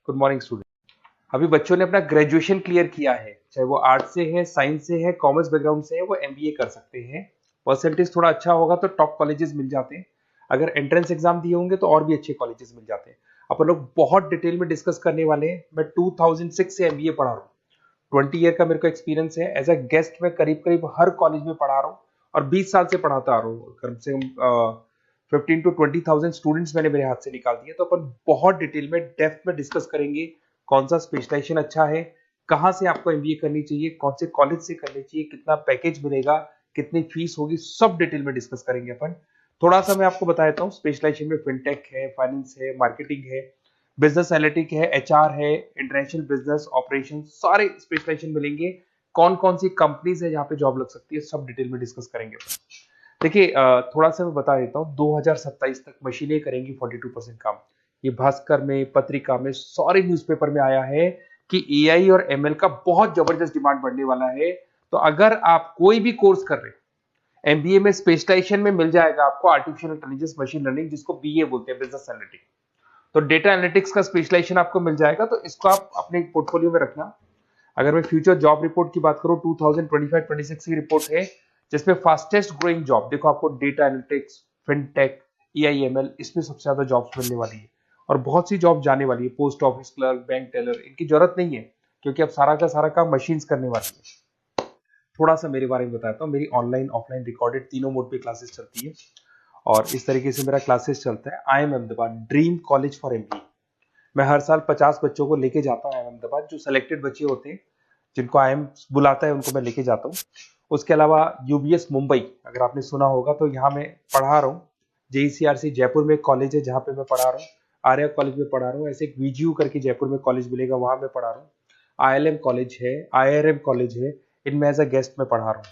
Good morning student. अभी बच्चों ने अपना ग्रेजुएशन क्लियर किया है, चाहे वो आर्ट्स से है, साइंस से है, कॉमर्स बैकग्राउंड से है, वो एमबीए कर सकते हैं। परसेंटेज थोड़ा अच्छा होगा तो टॉप कॉलेजेस मिल जाते हैं। अगर एंट्रेंस एग्जाम दिए होंगे तो और भी अच्छे कॉलेजेस मिल जाते हैं। अपन लोग बहुत डिटेल में डिस्कस करने वाले हैं। मैं 2006 से एमबीए पढ़ा रहा हूँ। 20 ईयर का मेरे को एक्सपीरियंस है। एज अ गेस्ट मैं करीब करीब हर कॉलेज में पढ़ा रहा हूँ और 20 साल से पढ़ाता आ रहा हूँ। कम से कम 15 to 20 थाउजेंड स्टूडेंट्स मैंने मेरे हाथ से निकाल दिए। तो अपन बहुत डिटेल में डेप्थ में डिस्कस करेंगे कौन सा स्पेशलाइजेशन अच्छा है, कहाँ से आपको एमबीए करनी चाहिए, कौन से कॉलेज से करनी चाहिए, कितना पैकेज मिलेगा, कितनी फीस होगी, सब डिटेल में डिस्कस करेंगे अपन। थोड़ा सा मैं आपको बता देता हूँ। स्पेशलाइजेशन में फिनटेक है, फाइनेंस है, मार्केटिंग है, बिजनेस एनालिटिक है, एचआर है, इंटरनेशनल बिजनेस ऑपरेशन, सारे स्पेशलाइजेशन मिलेंगे। कौन कौन सी कंपनीज है जहाँ पे जॉब लग सकती है, सब डिटेल में डिस्कस करेंगे। देखिए, थोड़ा सा मैं बता देता हूँ। 2027 तक मशीनें करेंगी 42% काम। ये भास्कर में, पत्रिका में, सारे न्यूज़पेपर में आया है कि एआई और एमएल का बहुत जबरदस्त डिमांड बढ़ने वाला है। तो अगर आप कोई भी कोर्स कर रहे हैं, एमबीए में स्पेशलाइजेशन में मिल जाएगा आपको आर्टिफिशियल इंटेलिजेंस, मशीन लर्निंग, जिसको बीए बोलते हैं, बिजनेस एनालिटिक्स। तो डेटा एनालिटिक्स का स्पेशलाइजेशन आपको मिल जाएगा, तो इसको आप अपने पोर्टफोलियो में रखना। अगर मैं फ्यूचर जॉब रिपोर्ट की बात करूं, 2025-26 की रिपोर्ट है, जिसमें फास्टेस्ट ग्रोइंग जॉब देखो आपको डेटा एनालिटिक्स, फिनटेक, ईआईएमएल, इसमें सबसे ज्यादा जॉब्स मिलने वाली है। और बहुत सी जॉब जाने वाली है। Post office clerk, bank teller, इनकी जरूरत नहीं है, क्योंकि अब सारा का सारा काम मशीन्स करने वाली है। थोड़ा सा मेरे बारे में बताता हूँ। मेरी ऑनलाइन ऑफलाइन रिकॉर्डेड तीनों मोड पे क्लासेस चलती है और इस तरीके से मेरा क्लासेस चलता है। I am Ahmedabad dream college for MBA. मैं हर साल 50 बच्चों को लेके जाता हूँ अहमदाबाद। जो सिलेक्टेड बच्चे होते हैं, जिनको आईएम बुलाता है, उनको मैं लेके जाता हूँ। उसके अलावा यूबीएस मुंबई, अगर आपने सुना होगा, तो यहाँ मैं पढ़ा रहा हूँ। जेईसीआरसी जयपुर में एक कॉलेज है जहाँ पे मैं पढ़ा रहा हूँ। आर्या कॉलेज में पढ़ा रहा हूँ। ऐसे एक वीजीयू करके जयपुर में कॉलेज मिलेगा, वहां मैं पढ़ा रहा हूँ। आईएलएम कॉलेज है, आईआरएम कॉलेज है, इनमें एज अ गेस्ट में पढ़ा रहा हूँ।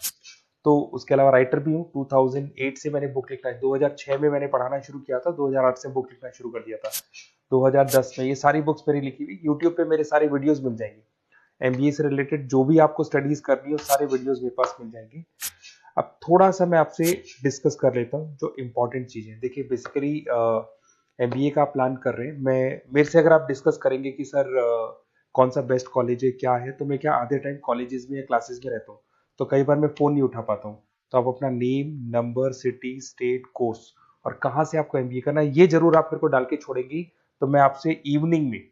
तो उसके अलावा राइटर भी हूँ। 2008 से मैंने बुक लिखना है। 2006 में मैंने पढ़ाना शुरू किया था, 2008 से बुक लिखना शुरू कर दिया था। 2010 में ये सारी बुक्स मेरी लिखी हुई यूट्यूब पे मेरे सारे वीडियोस मिल जाएंगे। एमबीए से रिलेटेड जो भी आपको स्टडीज करनी हो, सारे वीडियोस मेरे पास मिल जाएंगे। अब थोड़ा सा मैं आपसे डिस्कस कर लेता हूँ जो इंपॉर्टेंट चीजें। देखिए, बेसिकली एमबीए का प्लान कर रहे हैं, मैं मेरे से अगर आप डिस्कस करेंगे कि सर कौन सा बेस्ट कॉलेज है, क्या है, तो मैं क्या आधे टाइम कॉलेजेस में या क्लासेस में रहता हूँ, तो कई बार मैं फोन नहीं उठा पाता हूँ। तो आप अपना name, number, city, state, course और कहाँ से आपको एमबीए करना है, ये जरूर आप मेरे को डाल के छोड़ेंगी। तो मैं आपसे इवनिंग में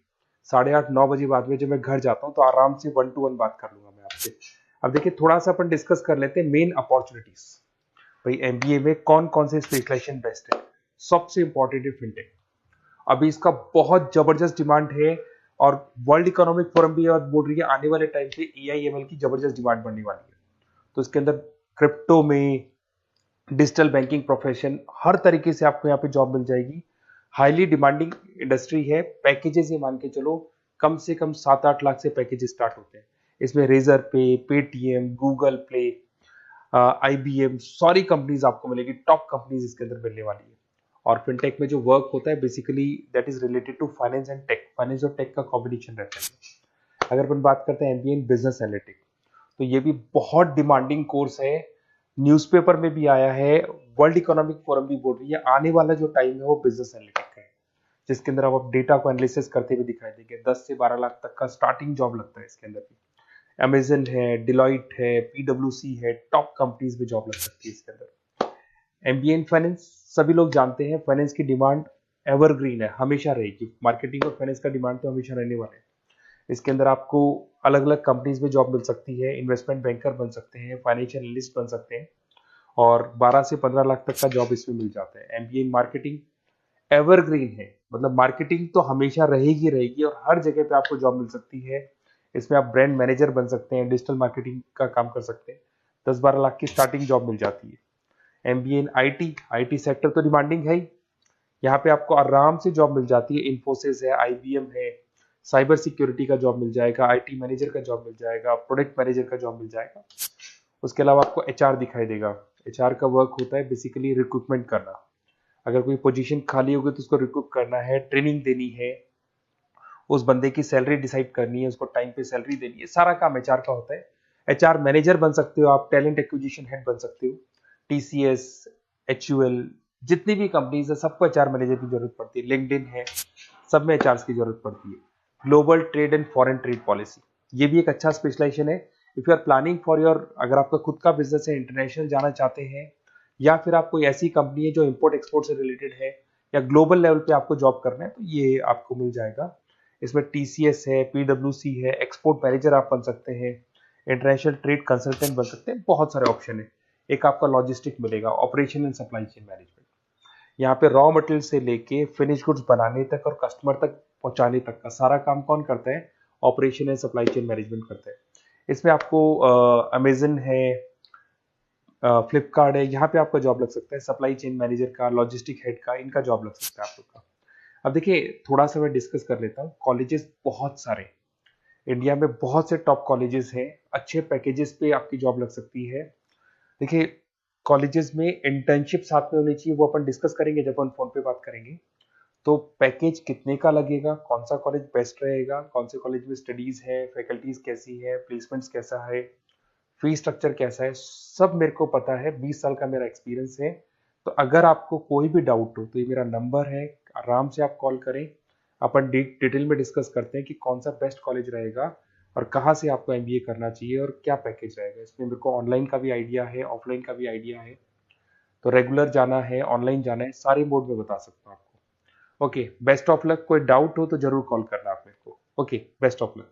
8:30-9 बजे बाद में जब मैं घर जाता हूँ, तो आराम से 1 to 1 बात कर लूंगा मैं आपसे। अब देखिए, थोड़ा सा अपन डिस्कस कर लेते हैं मेन अपॉर्चुनिटीज। भाई, एमबीए में कौन कौन से स्पेशलाइजेशन बेस्ट है। सबसे इंपॉर्टेंट है फिनटेक। अभी इसका बहुत जबरदस्त डिमांड है और वर्ल्ड इकोनॉमिक फोरम भी ये बात बोल रही है, आने वाले टाइम पे एआईएमएल की जबरदस्त डिमांड बढ़ने वाली है। तो इसके अंदर क्रिप्टो में, डिजिटल बैंकिंग प्रोफेशन, हर तरीके से आपको यहाँ पे जॉब मिल जाएगी। हाईली डिमांडिंग इंडस्ट्री है। पैकेजेस ये मान के चलो, कम से कम 7-8 लाख से पैकेजेस स्टार्ट होते हैं। इसमें रेजर पे, पेटीएम, गूगल प्ले, आईबीएम, सारी कंपनीज आपको मिलेगी। टॉप कंपनीज इसके अंदर मिलने वाली है। और फिनटेक में जो वर्क होता है, basically that is related to finance and tech. Finance और टेक का कॉम्बिनेशन रहता है। अगर अपन बात करते हैं एमबीए इन बिजनेस एनालिटिक्स, तो ये भी बहुत डिमांडिंग कोर्स है। न्यूज़पेपर में भी आया है, वर्ल्ड इकोनॉमिक फोरम भी बोल रही है आने वाला जो टाइम है वो बिजनेस एनालिटिक्स का है, जिसके अंदर आप डेटा को एनालिसिस करते हुए दिखाई देंगे। 10 से 12 लाख तक का स्टार्टिंग जॉब लगता है इसके अंदर भी। अमेजन है, डिलॉइट है, पीडब्ल्यूसी है, टॉप कंपनीज में जॉब लग सकती है इसके अंदर। एमबीए इन फाइनेंस, सभी लोग जानते हैं फाइनेंस की डिमांड एवरग्रीन है, हमेशा रहेगी। मार्केटिंग और फाइनेंस का डिमांड तो हमेशा रहने वाला है। इसके अंदर आपको अलग अलग कंपनीज में जॉब मिल सकती है। इन्वेस्टमेंट बैंकर बन सकते हैं, फाइनेंशियल एनालिस्ट बन सकते हैं और 12 से 15 लाख तक का जॉब इसमें मिल जाता है। एमबीए इन मार्केटिंग एवरग्रीन है, मतलब मार्केटिंग तो हमेशा रहेगी रहेगी और हर जगह पे आपको जॉब मिल सकती है। इसमें आप ब्रांड मैनेजर बन सकते हैं, डिजिटल मार्केटिंग का काम कर सकते हैं। 10-12 लाख की स्टार्टिंग जॉब मिल जाती है। MBA in IT, IT sector तो डिमांडिंग है ही। यहाँ पे आपको आराम से जॉब मिल जाती है। इन्फोसिस है, आईबीएम है, साइबर सिक्योरिटी का जॉब मिल जाएगा, आईटी मैनेजर का जॉब मिल जाएगा, प्रोडक्ट मैनेजर का जॉब मिल जाएगा। उसके अलावा आपको एचआर दिखाई देगा। एचआर का वर्क होता है बेसिकली रिक्रूटमेंट करना। अगर कोई पोजीशन खाली होगी तो उसको रिक्रूट करना है, ट्रेनिंग देनी है, उस बंदे की सैलरी डिसाइड करनी है, उसको टाइम पे सैलरी देनी है, सारा काम एचआर का होता है। एचआर मैनेजर बन सकते हो आप, टैलेंट एक्विजिशन हेड बन सकते हो। टीसीएस, एचयूएल, जितनी भी कंपनीज है सबको एचआर मैनेजर की जरूरत पड़ती है। लिंक्डइन है, सब में एचआर की जरूरत पड़ती है। Global trade and foreign trade policy, ये भी एक अच्छा स्पेशलाइजेशन है। If you are planning for your, अगर आपका खुद का बिजनेस है, इंटरनेशनल जाना चाहते हैं, या फिर आप कोई ऐसी कंपनी है जो इंपोर्ट एक्सपोर्ट से रिलेटेड है, या ग्लोबल लेवल पे आपको जॉब करना है, तो ये आपको मिल जाएगा। इसमें टीसीएस है, पीडब्ल्यूसी है, एक्सपोर्ट मैनेजर आप बन सकते हैं, इंटरनेशनल ट्रेड कंसल्टेंट बन सकते हैं, बहुत सारे ऑप्शन है। एक आपका लॉजिस्टिक मिलेगा, operation and supply chain management, यहाँ पे रॉ मटेरियल से लेके फिनिश गुड्स बनाने तक और कस्टमर तक पहुंचाने तक का सारा काम कौन करता है? Operation and supply chain management करता है। इसमें आपको अमेजन है, फ्लिपकार्ट है, यहाँ पे आपका जॉब लग सकता है, सप्लाई चेन मैनेजर का, लॉजिस्टिक हेड का, इनका जॉब लग सकता है आप लोग का। अब देखिए, थोड़ा सा मैं डिस्कस कर लेता हूँ। कॉलेजेस बहुत सारे इंडिया में, बहुत से टॉप कॉलेजेस हैं, अच्छे पैकेजेस पे आपकी जॉब लग सकती है। देखिए, कॉलेजेस में इंटर्नशिप साथ में होनी चाहिए, वो अपन डिस्कस करेंगे जब अपन फोन पे बात करेंगे। तो पैकेज कितने का लगेगा, कौन सा कॉलेज बेस्ट रहेगा, कौन से कॉलेज में स्टडीज है, फैकल्टीज कैसी है, प्लेसमेंट्स कैसा है, फी स्ट्रक्चर कैसा है, सब मेरे को पता है, 20 साल का मेरा एक्सपीरियंस है। तो अगर आपको कोई भी डाउट हो तो ये मेरा नंबर है, आराम से आप कॉल करें, अपन डिटेल में डिस्कस करते हैं कि कौन सा बेस्ट कॉलेज रहेगा और कहाँ से आपको एमबीए करना चाहिए और क्या पैकेज रहेगा। इसमें मेरे को ऑनलाइन का भी आइडिया है, ऑफलाइन का भी आइडिया है, तो रेगुलर जाना है, ऑनलाइन जाना है, सारे मोड में बता सकता हूँ आपको। Okay, best of luck. कोई डाउट हो तो जरूर कॉल करना आप मेरे को। Okay, best of luck.